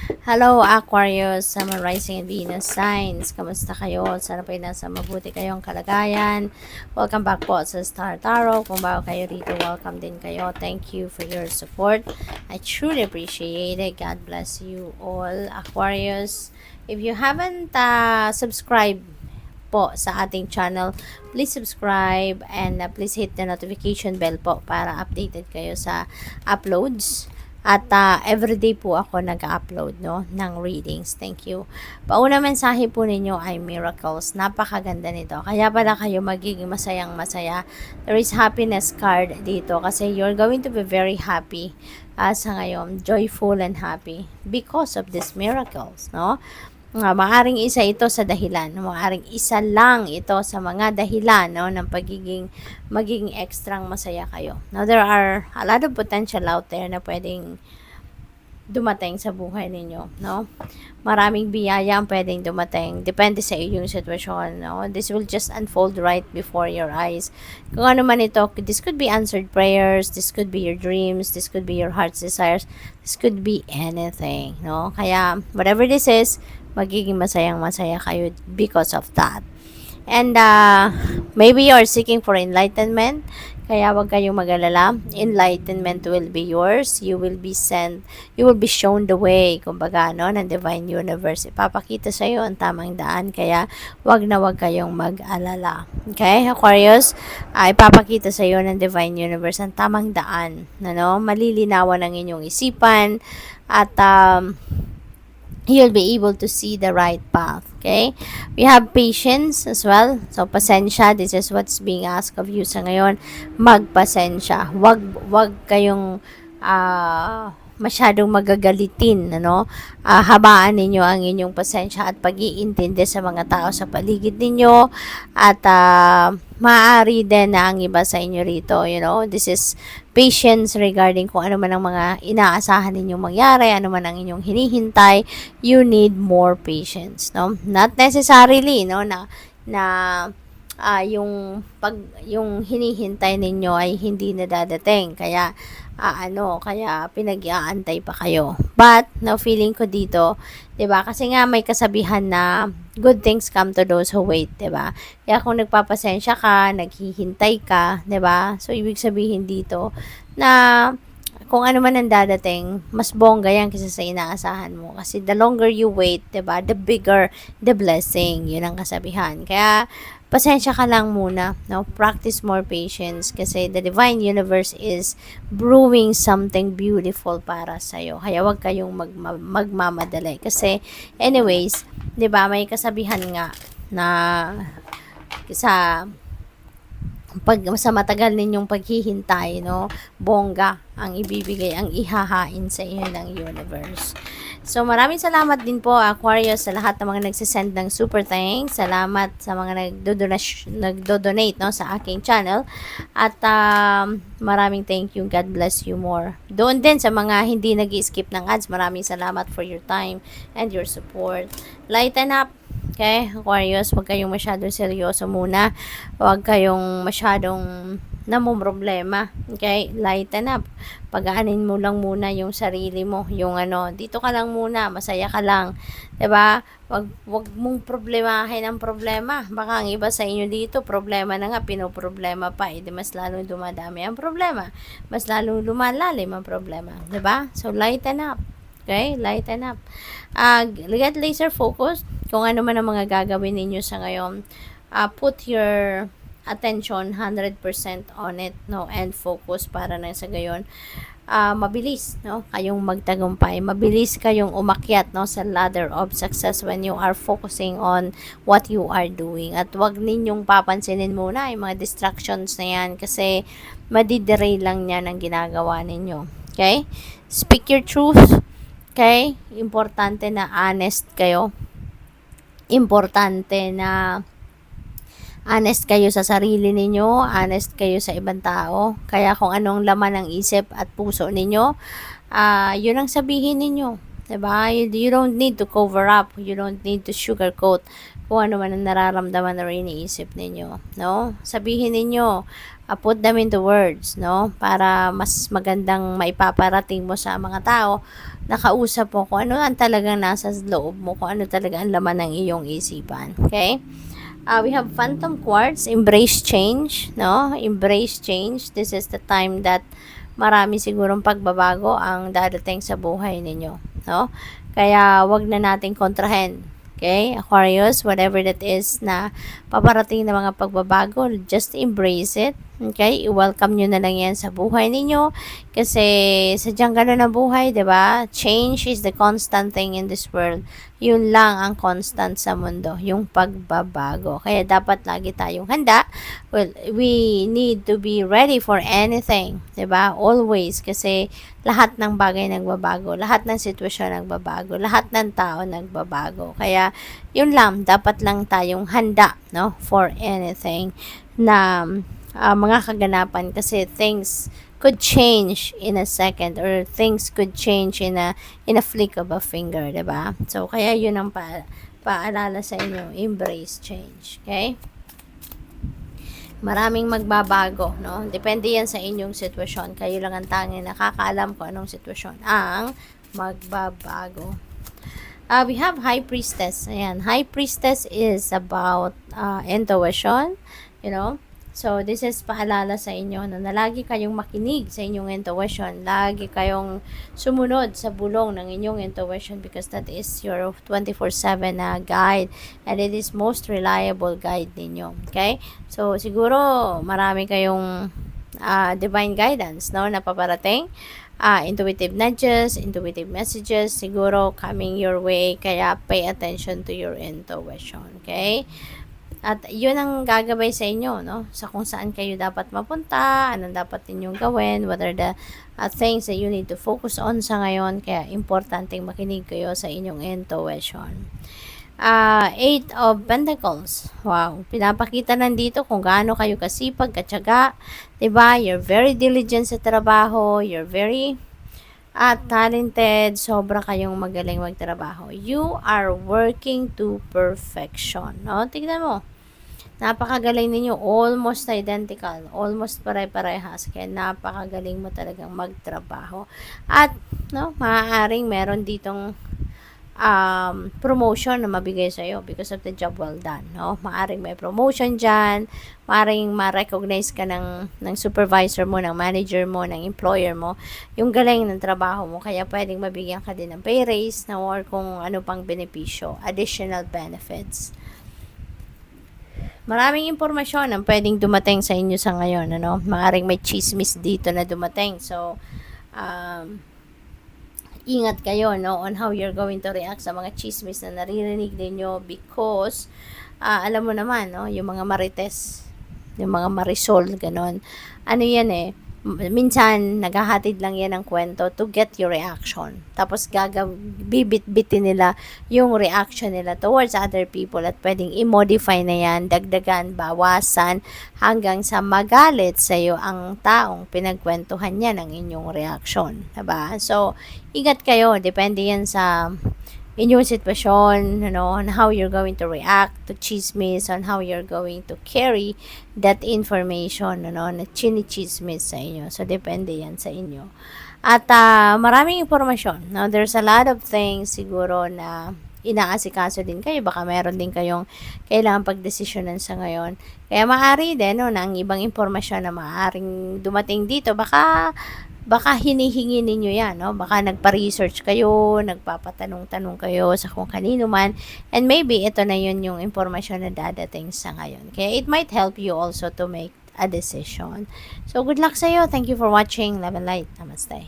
Hello Aquarius, Summer Rising and Venus Signs. Kamusta kayo? Sana po ay nasa mabuti kayong kalagayan. Welcome back po sa Star Tarot. Kung bago kayo rito, welcome din kayo. Thank you for your support. I truly appreciate it. God bless you all, Aquarius. If you haven't subscribed po sa ating channel, please subscribe and please hit the notification bell po para updated kayo sa uploads. At everyday po ako nag-upload ng readings. Thank you. Paunang mensahe po ninyo ay miracles. Napakaganda nito. Kaya pala kayo magiging masayang masaya. There is happiness card dito kasi you're going to be very happy sa ngayon. Joyful and happy because of these miracles. Maaring isa ito sa dahilan, maaring isa lang ito sa mga dahilan ng magiging extrang masaya kayo. Now, there are a lot of potential out there na pwedeng dumating sa buhay ninyo, Maraming biyaya ang pwedeng dumating. Depende sa iyong sitwasyon, This will just unfold right before your eyes. Kung ano man ito, this could be answered prayers, this could be your dreams, this could be your heart's desires, this could be anything, Kaya, whatever this is, magiging masayang-masaya kayo because of that. And maybe you are seeking for enlightenment, kaya wag kayong mag-alala. Enlightenment will be yours. You will be shown the way, kumbaga, ng Divine Universe. Ipapakita sa iyo ang tamang daan, kaya wag na wag kayong mag-alala. Okay, Aquarius, ipapakita sa iyo ng Divine Universe ang tamang daan, malilinawan ang inyong isipan at you'll be able to see the right path. Okay? We have patience as well. So, pasensya. This is what's being asked of you sa ngayon. Magpasensya. Wag kayong masyadong magagalitin, habaan ninyo ang inyong pasensya at pag-iintindi sa mga tao sa paligid ninyo at maaari din na ang iba sa inyo rito, this is patience regarding kung ano man ang mga inaasahan ninyong mangyari, ano man ang inyong hinihintay. You need more patience, not necessarily, yung hinihintay ninyo ay hindi na dadating, kaya pinag-aantay pa kayo. But now feeling ko dito, 'di ba? Kasi nga may kasabihan na good things come to those who wait, 'di ba? Kaya kung nagpapasensya ka, naghihintay ka, 'di ba? So ibig sabihin dito na kung ano man ang dadating, mas bongga yan kaysa sa inaasahan mo. Kasi the longer you wait, 'di ba? The bigger the blessing. 'Yun ang kasabihan. Kaya pasensya ka lang muna, Practice more patience kasi the Divine Universe is brewing something beautiful para sa iyo. Kaya wag kayong magmamadali kasi anyways, 'di ba, may kasabihan nga na sa matagal ninyong paghihintay, bongga ang ibibigay, ang ihahain sa inyo ng universe. So, maraming salamat din po, Aquarius, sa lahat ng mga nagsisend ng super thanks. Salamat sa mga nagdo-donate sa aking channel. At maraming thank you. God bless you more. Doon din sa mga hindi nag-skip ng ads, maraming salamat for your time and your support. Lighten up. Okay, Aquarius, huwag kayong masyadong seryoso muna. Huwag kayong masyadong namumroblema. Okay, lighten up. Pagaanin mo lang muna yung sarili mo. Yung dito ka lang muna, masaya ka lang. 'Di ba? Wag mong problemahin ang problema. Baka ang iba sa inyo dito, problema na nga, pinoproblema pa. Di mas lalong dumadami ang problema. Mas lalong lumalalim ang problema. 'Di ba? So, lighten up. Okay? Lighten up. Get laser focus. Kung ano man ang mga gagawin ninyo sa ngayon, put your attention 100% on it, and focus para na sa gayon. Mabilis, kayong magtagumpay. Mabilis kayong umakyat, sa ladder of success when you are focusing on what you are doing. At wag ninyong papansinin muna yung mga distractions na yan kasi madidelay lang yan ang ginagawa ninyo. Okay? Speak your truth. Okay? Importante na honest kayo. Importante na honest kayo sa sarili ninyo, honest kayo sa ibang tao. Kaya kung anong laman ng isip at puso ninyo, yun ang sabihin ninyo. Diba? You don't need to cover up. You don't need to sugarcoat kung ano man ang nararamdaman or iniisip ninyo. No? Sabihin ninyo, put them into words, no? Para mas magandang maipaparating mo sa mga tao na kausap mo kung ano ang talagang nasa loob mo, kung ano talaga ang laman ng iyong isipan. Okay? We have Phantom Quartz, embrace change, no? Embrace change. This is the time that marami sigurong pagbabago ang dadating sa buhay ninyo, no? Kaya wag na nating kontrahen. Okay, Aquarius, whatever that is na paparating na mga pagbabago, just embrace it. Okay, i-welcome nyo na lang yan sa buhay ninyo kasi sadyang ganun ang buhay, 'di ba? Change is the constant thing in this world. Yun lang ang constant sa mundo, yung pagbabago. Kaya dapat lagi tayong handa. Well, we need to be ready for anything, 'di ba? Always, kasi lahat ng bagay nagbabago, lahat ng sitwasyon nagbabago, lahat ng tao nagbabago. Kaya yun lang, dapat lang tayong handa, no, for anything na mga kaganapan, kasi things could change in a second or things could change in a flick of a finger, 'di ba? So kaya yun ang paalala sa inyo, embrace change, okay? Maraming magbabago, no? Depende yan sa inyong sitwasyon. Kayo lang ang tanging nakakaalam kung anong sitwasyon ang magbabago. We have High Priestess. Ayan, High Priestess is about intuition, you know. So, this is paalala sa inyo na lagi kayong makinig sa inyong intuition. Lagi kayong sumunod sa bulong ng inyong intuition because that is your 24/7 na guide and it is most reliable guide ninyo. Okay? So, siguro marami kayong divine guidance, no, na paparating. Intuitive nudges, intuitive messages, siguro coming your way. Kaya pay attention to your intuition. Okay? At yun ang gagabay sa inyo, no? Sa kung saan kayo dapat mapunta, anong dapat ninyong gawin, what are the things that you need to focus on sa ngayon. Kaya importanteng makinig kayo sa inyong intuition. Eight of Pentacles. Wow. Pinapakita nandito kung gaano kayo kasipag, katyaga. Diba? You're very diligent sa trabaho. You're very talented. Sobra kayong magaling magtrabaho. You are working to perfection. No? Tignan mo. Napakagaling ninyo, almost identical, almost pare-parehas, kaya napakagaling mo talagang magtrabaho. At, no, maaaring meron ditong promotion na mabigay sa iyo because of the job well done, no? Maaaring may promotion dyan, maaaring ma-recognize ka ng supervisor mo, ng manager mo, ng employer mo, yung galing ng trabaho mo, kaya pwedeng mabigyan ka din ng pay raise, na or kung ano pang benepisyo, additional benefits. Maraming impormasyon ang pwedeng dumating sa inyo sa ngayon, ano? Maaring may chismis dito na dumating. So, ingat kayo, no, on how you're going to react sa mga chismis na naririnig ninyo because, alam mo naman, no, yung mga marites, yung mga marisol, ganon. Ano yan minsan naghahatid lang yan ng kwento to get your reaction. Tapos bibit-bitin nila yung reaction nila towards other people at pwedeng i-modify na yan, dagdagan, bawasan, hanggang sa magalit sa iyo ang taong pinagkwentuhan niya ng inyong reaction. Diba? So, ingat kayo. Depende yan sa inyong sitwasyon, on how you're going to react to chismis, on how you're going to carry that information, na chinichismis sa inyo. So, depende yan sa inyo. At maraming impormasyon. Now, there's a lot of things siguro na inaasikaso din kayo. Baka meron din kayong kailangan pagdesisyonan sa ngayon. Kaya maaari din, na ang ibang impormasyon na maaaring dumating dito, baka hinihingi ninyo yan, no? Baka nagpa-research kayo, nagpapatanong-tanong kayo sa kung kanino man, and maybe ito na yun yung impormasyon na dadating sa ngayon. Kaya it might help you also to make a decision. So, good luck sa iyo. Thank you for watching. Love and light. Namaste.